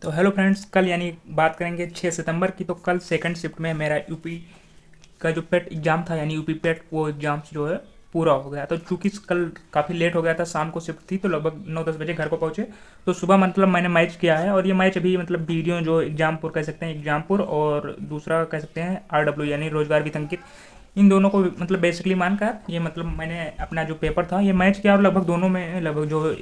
तो hello friends, कल यानी बात करेंगे 6 सितंबर की। तो कल सेकंड शिफ्ट में मेरा यूपी का जो पेट एग्ज़ाम था यानी यूपी पेट, वो एग्ज़ाम जो है पूरा हो गया। तो चूंकि कल काफ़ी लेट हो गया था, शाम को शिफ्ट थी तो लगभग 9-10 बजे घर को पहुँचे। तो सुबह मतलब मैंने मैच किया है, और ये मैच अभी मतलब वीडियो जो एग्जामपुर कह सकते हैं, एग्जामपुर और दूसरा कह सकते हैं RW यानी रोजगार वितंकित, इन दोनों को मतलब बेसिकली मानकर ये मतलब मैंने अपना जो पेपर था ये मैच किया। और लगभग दोनों में लगभग जो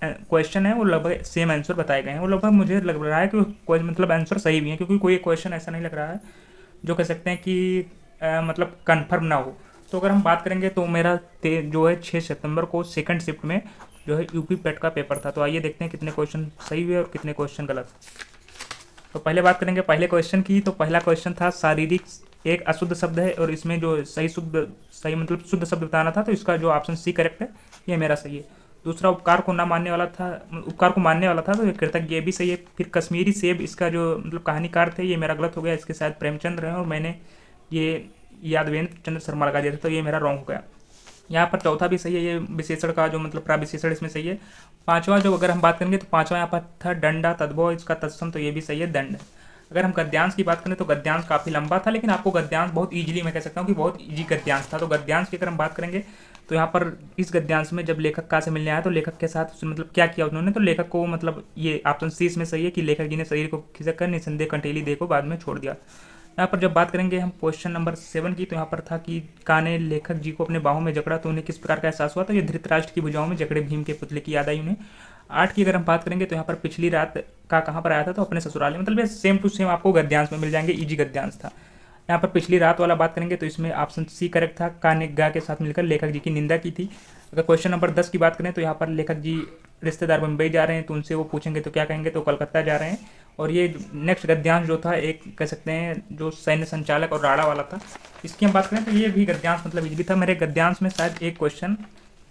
क्वेश्चन है वो लगभग सेम आंसर बताए गए हैं। वो लगभग मुझे लग रहा है कि कोई मतलब आंसर सही भी है, क्योंकि कोई क्वेश्चन ऐसा नहीं लग रहा है जो कह सकते हैं कि मतलब कन्फर्म ना हो। तो अगर हम बात करेंगे तो मेरा जो है 6 सितंबर को सेकंड शिफ्ट में जो है यूपी पेट का पेपर था। तो आइए देखते हैं कितने क्वेश्चन सही हुए और कितने क्वेश्चन गलत। तो पहले बात करेंगे पहले क्वेश्चन की। तो पहला क्वेश्चन था शारीरिक एक अशुद्ध शब्द है, और इसमें जो सही मतलब शुद्ध शब्द बताना था। तो इसका जो ऑप्शन सी करेक्ट है, ये मेरा सही है। दूसरा उपकार को ना मानने वाला था, उपकार को मानने वाला था, तो ये कृतज्ञ, ये भी सही है। फिर कश्मीरी सेब, इसका जो मतलब कहानीकार थे, ये मेरा गलत हो गया। इसके शायद प्रेमचंद्र हैं और मैंने ये यादवेंद्र चंद्र शर्मा लगा दिया था, तो ये मेरा रॉन्ग हो गया। यहाँ पर चौथा भी सही है, ये विशेषण का जो मतलब प्राविशेषण इसमें सही है। पांचवा जो अगर हम बात करेंगे तो पांचवा यहाँ पर था डंडा तद्भव, इसका तत्सम, तो ये भी सही है, दंड। अगर हम गद्यांश की बात करें तो गद्यांश काफ़ी लंबा था, लेकिन आपको गद्यांश बहुत ईजिली, मैं कह सकता हूँ कि बहुत ईजी गद्यांश था। तो गद्यांश की अगर हम बात करेंगे तो यहाँ पर इस गद्यांश में जब लेखक कहाँ से मिलने आया, तो लेखक के साथ उसने मतलब क्या किया उन्होंने, तो लेखक को मतलब ये ऑप्शन सी इसमें सही है कि लेखक जी ने शरीर को खिसक कर निसंदेह कंटेली देह को बाद में छोड़ दिया। यहाँ पर जब बात करेंगे हम क्वेश्चन नंबर 7 की, तो यहाँ पर था कि का ने लेखक जी को अपने बाहों में जकड़ा तो उन्हें किस प्रकार का एहसास हुआ, तो ये धृतराष्ट्र की भुजाओं में जकड़े भीम के पुतले की याद आई उन्हें। 8 की अगर हम बात करेंगे तो यहाँ पर पिछली रात का कहाँ पर आया था, तो अपने ससुराल में। मतलब ये सेम टू सेम आपको गद्यांश में मिल जाएंगे, ईजी गद्यांश था। यहाँ पर पिछली रात वाला बात करेंगे तो इसमें ऑप्शन सी करेक्ट था, का ने गा के साथ मिलकर लेखक जी की निंदा की थी। अगर क्वेश्चन नंबर 10 की बात करें तो यहाँ पर लेखक जी रिश्तेदार मुंबई जा रहे हैं, तो उनसे वो पूछेंगे तो क्या कहेंगे, तो कलकत्ता जा रहे हैं। और ये नेक्स्ट गद्यांश जो था एक कह सकते हैं जो सैन्य संचालक और राणा वाला था, इसकी हम बात करें तो ये भी गद्यांश मतलब इजली था। मेरे गद्यांश में शायद एक क्वेश्चन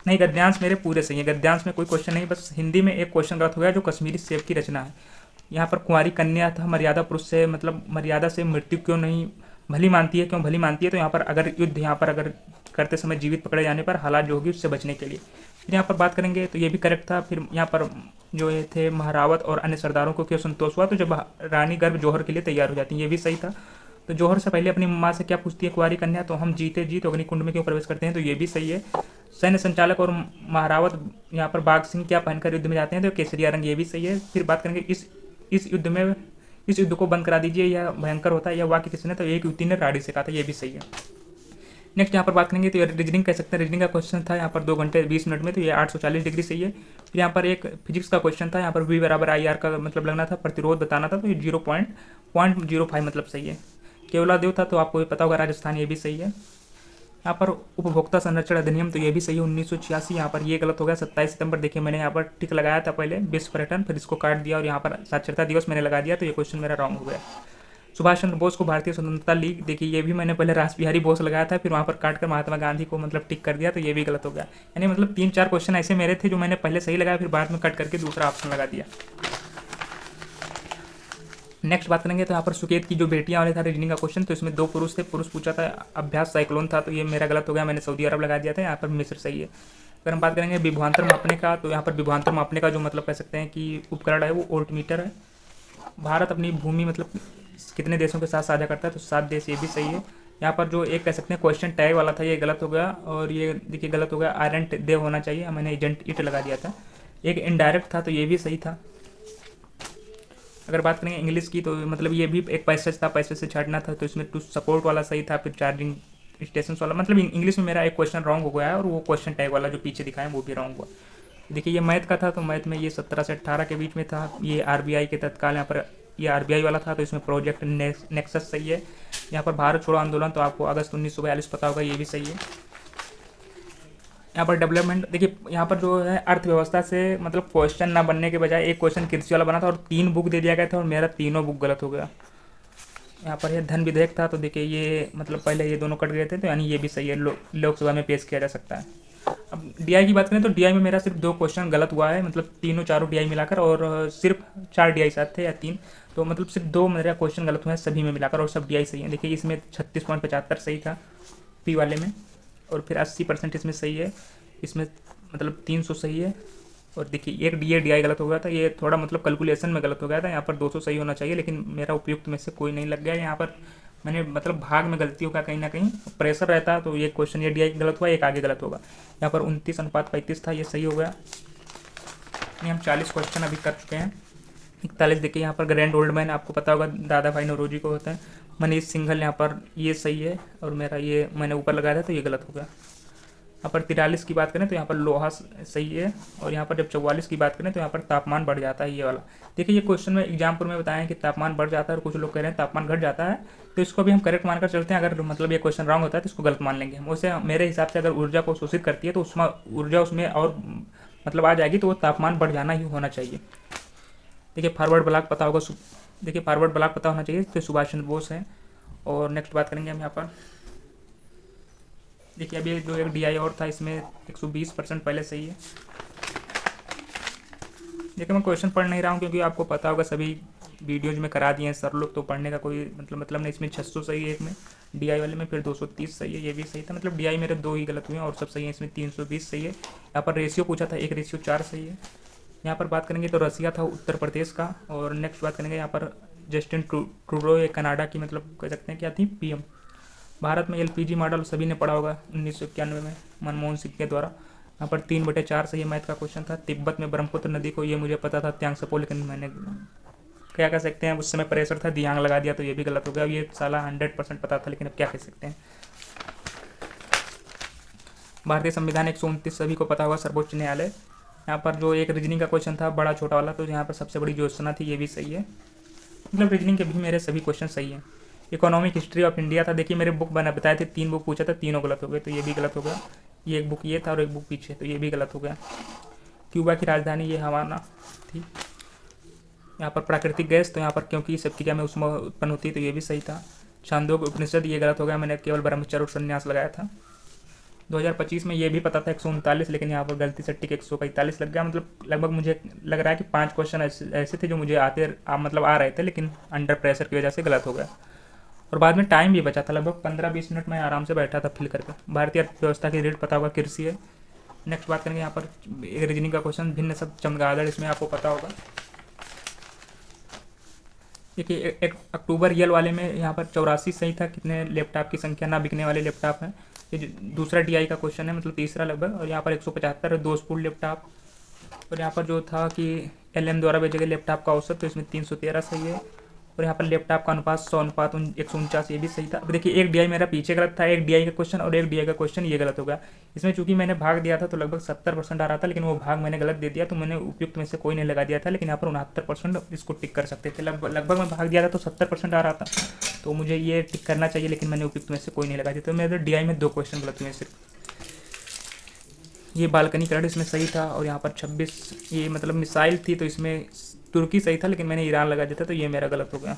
नहीं, गद्यांश मेरे पूरे सही है, गद्यांश में कोई क्वेश्चन नहीं, बस हिंदी में एक क्वेश्चन गलत हो गया जो कश्मीरी सेब की रचना है। यहाँ पर कुंवारी कन्या था, मर्यादा पुरुष से मतलब मर्यादा से मृत्यु क्यों नहीं भली मानती है, क्यों भली मानती है, तो यहाँ पर अगर युद्ध यहाँ पर अगर करते समय जीवित पकड़े जाने पर हालात जो होगी उससे बचने के लिए। फिर यहाँ पर बात करेंगे तो ये भी करेक्ट था। फिर यहाँ पर जो ये थे महारावत और अन्य सरदारों को क्यों संतोष हुआ, तो जब रानी गर्भ जौहर के लिए तैयार हो जाती है, ये भी सही था। तो जौहर से पहले अपनी माँ से क्या पूछती है कुंवारी कन्या, तो हम जीते जी तो अग्निकुंड में क्यों प्रवेश करते हैं, तो ये भी सही है। सैन्य संचालक और महारावत यहाँ पर बाघ सिंह क्या पहनकर युद्ध में जाते हैं, तो केसरिया रंग, ये भी सही है। फिर बात करेंगे इस युद्ध को बंद करा दीजिए, यह भयंकर होता है, यह वाक्य किसने, तो एक युवती ने राड़ी से कहा था, ये भी सही है। नेक्स्ट यहाँ पर बात करेंगे तो रीजनिंग कह सकते हैं, रीजनिंग का क्वेश्चन था यहाँ पर 2 घंटे 20 मिनट में, तो ये 840 डिग्री सही है। फिर यहाँ पर एक फिजिक्स का क्वेश्चन था, यहाँ पर V बराबर IR का मतलब लगना था, प्रतिरोध बताना था, तो ये 0.05 मतलब सही है। केवला देव था, तो आपको ये पता होगा राजस्थान, ये भी सही है। यहाँ पर उपभोक्ता संरक्षण अधिनियम, तो ये भी सही है 1986। यहाँ पर ये गलत हो गया 27 सितंबर, देखिए मैंने यहाँ पर टिक लगाया था पहले विश्व पर्यटन, फिर इसको काट दिया और यहाँ पर साक्षरता दिवस मैंने लगा दिया, तो ये क्वेश्चन मेरा रॉन्ग हो गया। सुभाष चंद्र बोस को भारतीय स्वतंत्रता लीग, देखिए ये भी मैंने पहले रास बिहारी बोस लगाया था, फिर वहाँ पर काट कर महात्मा गांधी को मतलब टिक कर दिया, तो ये भी गलत हो गया। यानी मतलब 3-4 क्वेश्चन ऐसे मेरे थे जो मैंने पहले सही लगाया, फिर बाद में कट करके दूसरा ऑप्शन लगा दिया। नेक्स्ट बात करेंगे तो यहाँ पर सुकेत की जो बेटियां वाले था रीजनिंग का क्वेश्चन, तो इसमें 2 पुरुष थे, पुरुष पूछा था, अभ्यास साइक्लोन था, तो ये मेरा गलत हो गया, मैंने सऊदी अरब लगा दिया था, यहाँ पर मिस्र सही है। अगर हम बात करेंगे विभवांतर मापने का, तो यहाँ पर विभवांतर मापने का जो मतलब कह सकते हैं कि उपकरण है वो वोल्टमीटर है। भारत अपनी भूमि मतलब कितने देशों के साथ साझा करता है, तो 7 देश, ये भी सही है। यहाँ पर जो एक कह सकते हैं क्वेश्चन टैग वाला था, ये गलत हो गया, और ये देखिए गलत हो गया, आयरन देव होना चाहिए, मैंने एजेंट इट लगा दिया था। एक इनडायरेक्ट था, तो ये भी सही था। अगर बात करेंगे इंग्लिश की, तो मतलब ये भी एक पैसेज था, पैसेज से छाटना था, तो इसमें टू सपोर्ट वाला सही था, फिर चार्जिंग स्टेशन वाला, मतलब इंग्लिश में मेरा एक क्वेश्चन रॉन्ग हो गया है, और वो क्वेश्चन टैग वाला जो पीछे दिखाए वो भी रॉन्ग हुआ। देखिए ये मैथ का था, तो मैथ में ये 17 से 18 के बीच में था, ये RBI के तत्काल यहाँ पर ये RBI वाला था, तो इसमें प्रोजेक्ट नेक्सस सही है। यहाँ पर भारत छोड़ो आंदोलन, तो आपको अगस्त 1942 पता होगा, ये भी सही है। यहाँ पर डेवलपमेंट, देखिए यहाँ पर जो है अर्थव्यवस्था से मतलब क्वेश्चन ना बनने के बजाय एक क्वेश्चन कृषि वाला बना था, और 3 बुक दे दिया गया था, और मेरा तीनों बुक गलत हो गया। यहाँ पर ये धन विधेयक था, तो देखिए ये मतलब पहले ये दोनों कट गए थे, तो यानी ये भी सही है, लोकसभा में पेश किया जा सकता है। अब DI की बात करें तो DI में मेरा सिर्फ 2 क्वेश्चन गलत हुआ है, मतलब तीनों चारों DI मिलाकर, और सिर्फ 4 DI साथ थे या 3, तो मतलब सिर्फ 2 मेरा क्वेश्चन गलत हुए हैं सभी में मिलाकर, और सब DI सही है। देखिए इसमें 36.75 सही था P वाले में, और फिर 80% इसमें सही है, इसमें मतलब 300 सही है, और देखिए एक डी ए डी आई गलत हो गया था, ये थोड़ा मतलब कैलकुलेशन में गलत हो गया था, यहाँ पर 200 सही होना चाहिए लेकिन मेरा उपयुक्त में से कोई नहीं लग गया। यहाँ पर मैंने मतलब भाग में गलती होगा कहीं ना कहीं, प्रेशर रहता तो ये क्वेश्चन ये डी आई गलत हुआ, एक आगे गलत होगा। यहाँ पर 29:35 था, ये सही हो गया। ये हम 40 क्वेश्चन अभी कर चुके हैं। 41 देखिए यहाँ पर ग्रैंड ओल्ड मैन, आपको पता होगा दादा भाई नौरोजी को होता है। मनीष सिंघल, यहाँ पर ये सही है और मेरा ये मैंने ऊपर लगाया था तो ये गलत हो गया। यहाँ पर 43 की बात करें तो यहाँ पर लोहा सही है, और यहाँ पर जब 44 की बात करें तो यहाँ पर तापमान बढ़ जाता है, ये वाला। देखिए ये क्वेश्चन में एग्जाम्पल में बताया है कि तापमान बढ़ जाता है और कुछ लोग कह रहे हैं तापमान घट जाता है, तो इसको भी हम करेक्ट मानकर चलते हैं। अगर मतलब ये क्वेश्चन रॉन्ग होता है तो इसको गलत मान लेंगे हम। उसे मेरे हिसाब से अगर ऊर्जा को शोषित करती है तो उसमें ऊर्जा उसमें और मतलब आ जाएगी, तो वो तापमान बढ़ जाना ही होना चाहिए। देखिए फॉरवर्ड ब्लॉक पता होगा, देखिए फॉरवर्ड ब्लॉक पता होना चाहिए, तो सुभाष चंद्र बोस है। और नेक्स्ट बात करेंगे हम यहाँ पर, देखिए अभी जो एक डी आई और था इसमें 120% पहले सही है। देखिए मैं क्वेश्चन पढ़ नहीं रहा हूँ क्योंकि आपको पता होगा सभी वीडियोज में करा दिए हैं सर लोग, तो पढ़ने का कोई मतलब नहीं। इसमें 600 सही है एक में, डी आई वाले में, फिर 230 सही है, ये भी सही था। मतलब डी आई मेरे 2 ही गलत हुए हैं और सब सही है। इसमें 320 सही है। यहाँ पर रेशियो पूछा था, 1:4 सही है। यहाँ पर बात करेंगे तो रसिया था उत्तर प्रदेश का। और नेक्स्ट बात करेंगे यहाँ पर जस्टिन ट्रूडो, ये कनाडा की मतलब कह सकते हैं क्या थी, पीएम। भारत में एलपीजी मॉडल सभी ने पढ़ा होगा 1991 में मनमोहन सिंह के द्वारा। यहाँ पर 3/4 सही मैथ का क्वेश्चन था। तिब्बत में ब्रह्मपुत्र नदी को, ये मुझे पता था त्यांगसपो, लेकिन मैंने क्या कह सकते हैं उस समय प्रेशर था, दियांग लगा दिया तो ये भी गलत हो गया। अब ये साला 100% पता था लेकिन अब क्या कह सकते हैं। भारतीय संविधान 129 सभी को पता होगा, सर्वोच्च न्यायालय। यहाँ पर जो एक रीजनिंग का क्वेश्चन था बड़ा छोटा वाला, तो यहाँ पर सबसे बड़ी योजना थी, ये भी सही है। मतलब रीजनिंग के भी मेरे सभी क्वेश्चन सही हैं। इकोनॉमिक हिस्ट्री ऑफ इंडिया था, देखिए मेरे बुक बना बताए थे, 3 बुक पूछा था, तीनों गलत हो गए, तो ये भी गलत हो गया। ये एक बुक ये था और एक बुक पीछे, तो ये भी गलत हो गया। क्यूबा की राजधानी ये हवाना थी। यहाँ पर प्राकृतिक गैस, तो यहाँ पर क्योंकि सब क्रिया में उसमें उत्पन्न होती है, तो ये भी सही था। छांदोग्य उपनिषद ये गलत हो गया, मैंने केवल ब्रह्मचर्य और संन्यास लगाया था। 2025 में ये भी पता था 139, लेकिन यहाँ पर गलती से टिक 145 लग गया। मतलब लगभग मुझे लग रहा है कि 5 क्वेश्चन ऐसे थे जो मुझे मतलब आ रहे थे, लेकिन अंडर प्रेशर की वजह से गलत हो गया। और बाद में टाइम भी बचा था, लगभग 15-20 मिनट में आराम से बैठा था फिल करके। भारतीय अर्थव्यवस्था की रीढ़ पता होगा, कृषि है। नेक्स्ट बात करेंगे यहाँ पर रीजनिंग का क्वेश्चन, भिन्न सब चमगादड़, इसमें आपको पता होगा। देखिए 1 अक्टूबर यल वाले में यहाँ पर 84 सही था। कितने लैपटॉप की संख्या ना बिकने वाले लैपटॉप हैं, ये दूसरा डी आई का क्वेश्चन है, मतलब तीसरा लगभग। और यहाँ पर 175 दोस्तपुर लैपटॉप। और यहाँ पर जो था कि LM द्वारा बेचे गए लैपटॉप का औसत, तो इसमें 313 सही है। और यहाँ पर लैपटॉप का अनुपात 100:149, ये भी सही था। अब देखिए एक डी आई मेरा पीछे गलत था, एक डी आई का क्वेश्चन और एक डी आई का क्वेश्चन ये गलत हो गया। इसमें चूंकि मैंने भाग दिया था तो लगभग 70% आ रहा था, लेकिन वो भाग मैंने गलत दे दिया, तो मैंने उपयुक्त में से कोई नहीं लगा दिया था। लेकिन यहाँ पर 69% इसको टिक कर सकते थे। लगभग मैं भाग दिया था तो 70% आ रहा था, तो मुझे ये टिक करना चाहिए, लेकिन मैंने उपयुक्त में से कोई नहीं लगा दिया। तो मेरे डी आई में 2 क्वेश्चन गलत हुए सिर्फ। ये बालकनी कलर इसमें सही था। और यहाँ पर 26 ये मतलब मिसाइल थी, तो इसमें तुर्की सही था, लेकिन मैंने ईरान लगा दिया था, तो ये मेरा गलत हो गया।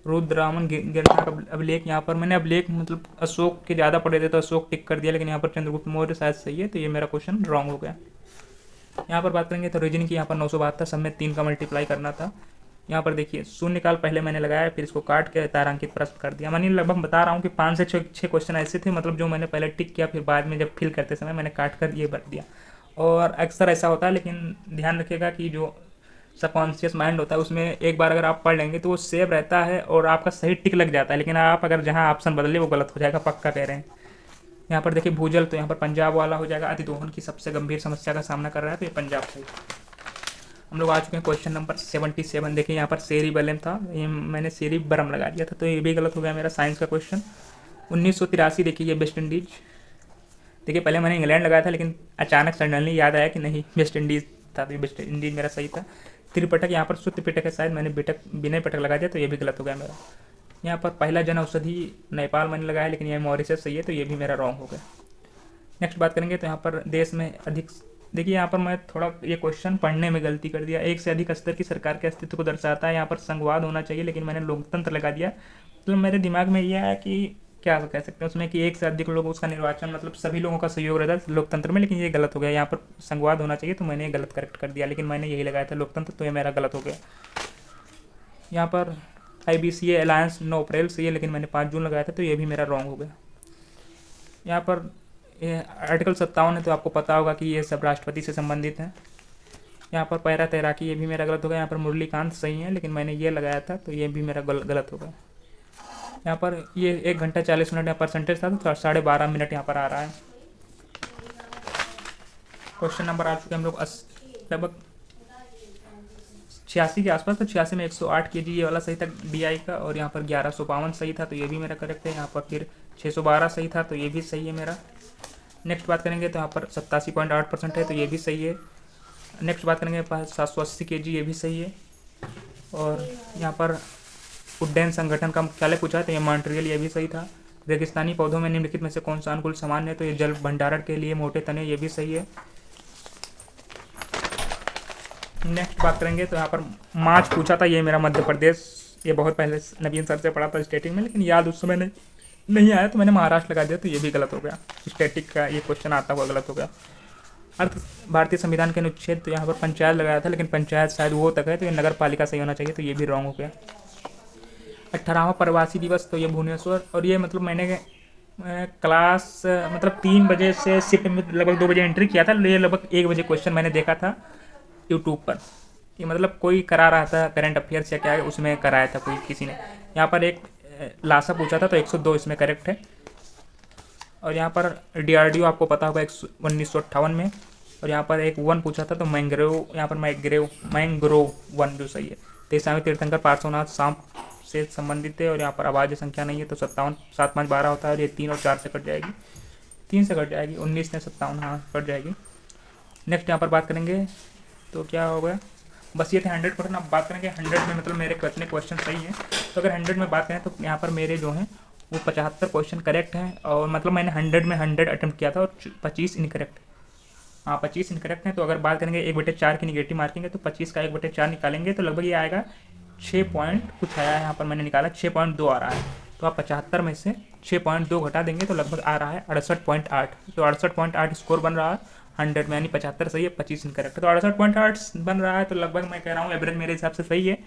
रुद्रामन गिरना का अभिलेख, यहाँ पर मैंने अभिलेख मतलब अशोक के ज़्यादा पढ़े थे तो अशोक टिक कर दिया, लेकिन यहाँ पर चंद्रगुप्त मौर्य शायद सही है, तो ये मेरा क्वेश्चन रॉन्ग हो गया। यहाँ पर बात करेंगे तो रीजनिंग की, यहाँ पर 972 सब में 3 का मल्टीप्लाई करना था। यहाँ पर देखिए शून्यकाल पहले मैंने लगाया, फिर इसको काट के तारांकित प्रश्न कर दिया। मैंने लगभग बता रहा हूँ कि 5 से 6 क्वेश्चन ऐसे थे, मतलब जो मैंने पहले टिक किया, फिर बाद में जब फिल करते समय मैंने काट कर ये भर दिया। और अक्सर ऐसा होता है, लेकिन ध्यान रखिएगा कि जो सबकॉन्शियस माइंड होता है उसमें एक बार अगर आप पढ़ लेंगे तो वो सेव रहता है और आपका सही टिक लग जाता है, लेकिन आप अगर जहाँ ऑप्शन बदले वो गलत हो जाएगा, पक्का कह रहे हैं। यहाँ पर देखिए भूजल, तो यहाँ पर पंजाब वाला हो जाएगा। अतिदोहन की सबसे गंभीर समस्या का सामना कर रहा है, तो ये पंजाब सही। हम लोग आ चुके हैं क्वेश्चन नंबर 77। देखिए यहाँ पर सेरिबैलम था, ये मैंने सेरिबरम लगा दिया था, तो ये भी गलत हो गया मेरा साइंस का क्वेश्चन। 1983 देखिए ये वेस्ट इंडीज। देखिए पहले मैंने इंग्लैंड लगाया था, लेकिन अचानक सडनली याद आया कि नहीं वेस्ट इंडीज़ था, तो वेस्ट इंडीज़ मेरा सही था। त्रिपिटक, यहाँ पर शुद्ध पिटक है शायद, मैंने बिना पिटक लगा दिया, तो ये भी गलत हो गया मेरा। यहाँ पर पहला जन औषधि नेपाल मैंने लगाया, लेकिन ये मॉरिशस सही है, तो ये भी मेरा रॉन्ग हो गया। नेक्स्ट बात करेंगे तो यहाँ पर देश में अधिक, देखिए यहाँ पर मैं थोड़ा ये क्वेश्चन पढ़ने में गलती कर दिया। एक से अधिक स्तर की सरकार के अस्तित्व को दर्शाता है, यहाँ पर संघवाद होना चाहिए, लेकिन मैंने लोकतंत्र लगा दिया। मतलब मेरे दिमाग में ये आया कि क्या कह सकते हैं उसमें कि एक से अधिक लोग उसका निर्वाचन, मतलब सभी लोगों का सहयोग रहता है लोकतंत्र में, लेकिन ये गलत हो गया। यहाँ पर संघवाद होना चाहिए, तो मैंने ये गलत करेक्ट कर दिया, लेकिन मैंने यही लगाया था लोकतंत्र, तो ये मेरा गलत हो गया। यहाँ पर IBCA अलायंस 9 अप्रैल से ये, लेकिन मैंने 5 जून लगाया था, तो ये भी मेरा रॉन्ग हो गया। यहाँ पर ये आर्टिकल 57 है, तो आपको पता होगा कि ये सब राष्ट्रपति से संबंधित है। यहाँ पर पैरा तैराकी, ये भी मेरा गलत हो गया। यहाँ पर मुरलीकांत सही है, लेकिन मैंने ये लगाया था तो ये भी मेरा गलत हो गया। यहाँ पर ये 1 घंटा 40 मिनट यहाँ परसेंटेज था, तो 12.5 मिनट यहाँ पर आ रहा है। क्वेश्चन नंबर आ चुके हम लोग लगभग 86 के आसपास। तो 86 में 108 kg ये वाला सही था DI का, और यहाँ पर 1152 सही था, तो ये भी मेरा करेक्ट है। यहाँ पर फिर 612 सही था, तो ये भी सही है मेरा। नेक्स्ट बात करेंगे तो यहाँ पर 87.8% है, तो ये भी सही है। नेक्स्ट बात करेंगे 780 kg, ये भी सही है। और यहाँ पर उड्डयन संगठन का मुख्यालय पूछा है, तो ये मॉन्ट्रियल, ये भी सही था। रेगिस्तानी पौधों में निम्नलिखित में से कौन सा अनुकूल सामान्य है, तो ये जल भंडारण के लिए मोटे तने, ये भी सही है। नेक्स्ट बात करेंगे तो यहाँ पर मार्च पूछा था, ये मेरा मध्य प्रदेश, ये बहुत पहले नवीन सर से पढ़ा था स्टैटिक में, लेकिन याद उस समय नहीं आया, तो मैंने महाराष्ट्र लगा दिया, तो ये भी गलत हो गया। स्टैटिक का ये क्वेश्चन आता हुआ गलत हो गया। अर्थ भारतीय संविधान के अनुच्छेद, तो यहाँ पर पंचायत लगाया था, लेकिन पंचायत शायद वो तक है, तो ये नगर पालिका सही होना चाहिए, तो ये भी रॉन्ग हो गया। 18वां प्रवासी दिवस, तो ये भुवनेश्वर, और ये मतलब मैंने क्लास मतलब 3 बजे से शिफ्ट में लगभग 2 बजे एंट्री किया था, ये लगभग 1 बजे क्वेश्चन मैंने देखा था यूट्यूब पर। ये मतलब कोई करा रहा था करंट अफेयर्स या क्या है, उसमें कराया था कोई किसी ने। यहाँ पर एक लासा पूछा था, तो 102 इसमें करेक्ट है। और यहाँ पर DRDO आपको पता होगा 1958 में। और यहाँ पर एक 1 पूछा था, तो मैंग्रोव, यहाँ पर मैंग्रोव 1 जो सही है। 23वें तीर्थंकर पार्श्वनाथ सांप से संबंधित है, और यहाँ पर आवाज़ संख्या नहीं है, तो 57 7 5 12 होता है, और ये 3 और 4 से कट जाएगी, 3 से कट जाएगी, 19 ने 57, हाँ कट जाएगी। नेक्स्ट यहाँ पर बात करेंगे तो क्या हो गया, बस ये थे 100%। अब बात करेंगे 100 में मतलब मेरे कितने क्वेश्चन सही हैं। तो अगर 100 में बात करें तो यहाँ पर मेरे जो हैं वो 75 क्वेश्चन करेक्ट हैं, और मतलब मैंने 100 में 100 अटैम्प्ट किया था, और 25 इनकरेक्ट। हाँ 25 इनकरेक्ट हैं। तो अगर बात करेंगे 1/4 की निगेटिव मार्किंग है, तो 25 का 1/4 निकालेंगे तो लगभग ये आएगा 6 पॉइंट कुछ आया है, यहाँ पर मैंने निकाला 6.2 आ रहा है। तो आप 75 में से 6.2 घटा देंगे तो लगभग आ रहा है 68.8। तो 68.8 स्कोर बन रहा है 100 में, यानी 75 सही है, 25 इनकरेक्ट। तो 68.8 बन रहा है, तो लगभग मैं कह रहा हूँ एवरेज मेरे हिसाब से सही है।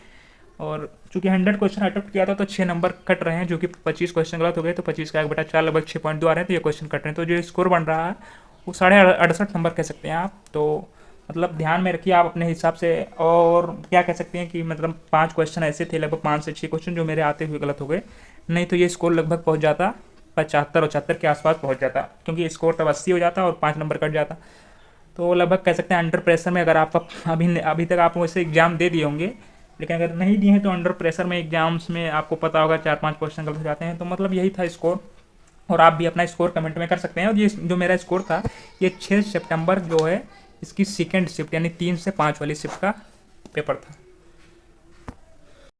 और चूंकि 100 क्वेश्चन अटेम्प्ट किया था, तो 6 नंबर कट रहे हैं, जो कि 25 क्वेश्चन गलत हो गए, तो 25 का 1/4 लगभग 6.2 आ रहे हैं, तो ये क्वेश्चन कट रहे हैं। तो जो स्कोर बन रहा है वो 68.5 नंबर कह सकते हैं आप। तो मतलब ध्यान में रखिए आप अपने हिसाब से। और क्या कह सकते हैं कि मतलब 5 क्वेश्चन ऐसे थे, लगभग 5 से 6 क्वेश्चन जो मेरे आते हुए गलत हो गए, नहीं तो ये स्कोर लगभग पहुंच जाता 75 और 76 के आसपास पहुंच जाता, क्योंकि स्कोर तब 80 हो जाता और 5 नंबर कट जाता। तो लगभग कह सकते हैं अंडर प्रेशर में, अगर आप अभी तक आप वैसे एग्जाम दे दिए होंगे, लेकिन अगर नहीं दिए हैं तो अंडर प्रेशर में एग्जाम्स में आपको पता होगा 4-5 क्वेश्चन गलत हो जाते हैं। तो मतलब यही था स्कोर, और आप भी अपना स्कोर कमेंट में कर सकते हैं। और ये जो मेरा स्कोर था, ये 6 सितंबर जो है इसकी सेकेंड शिफ्ट यानी 3 से 5 वाली शिफ्ट का पेपर था।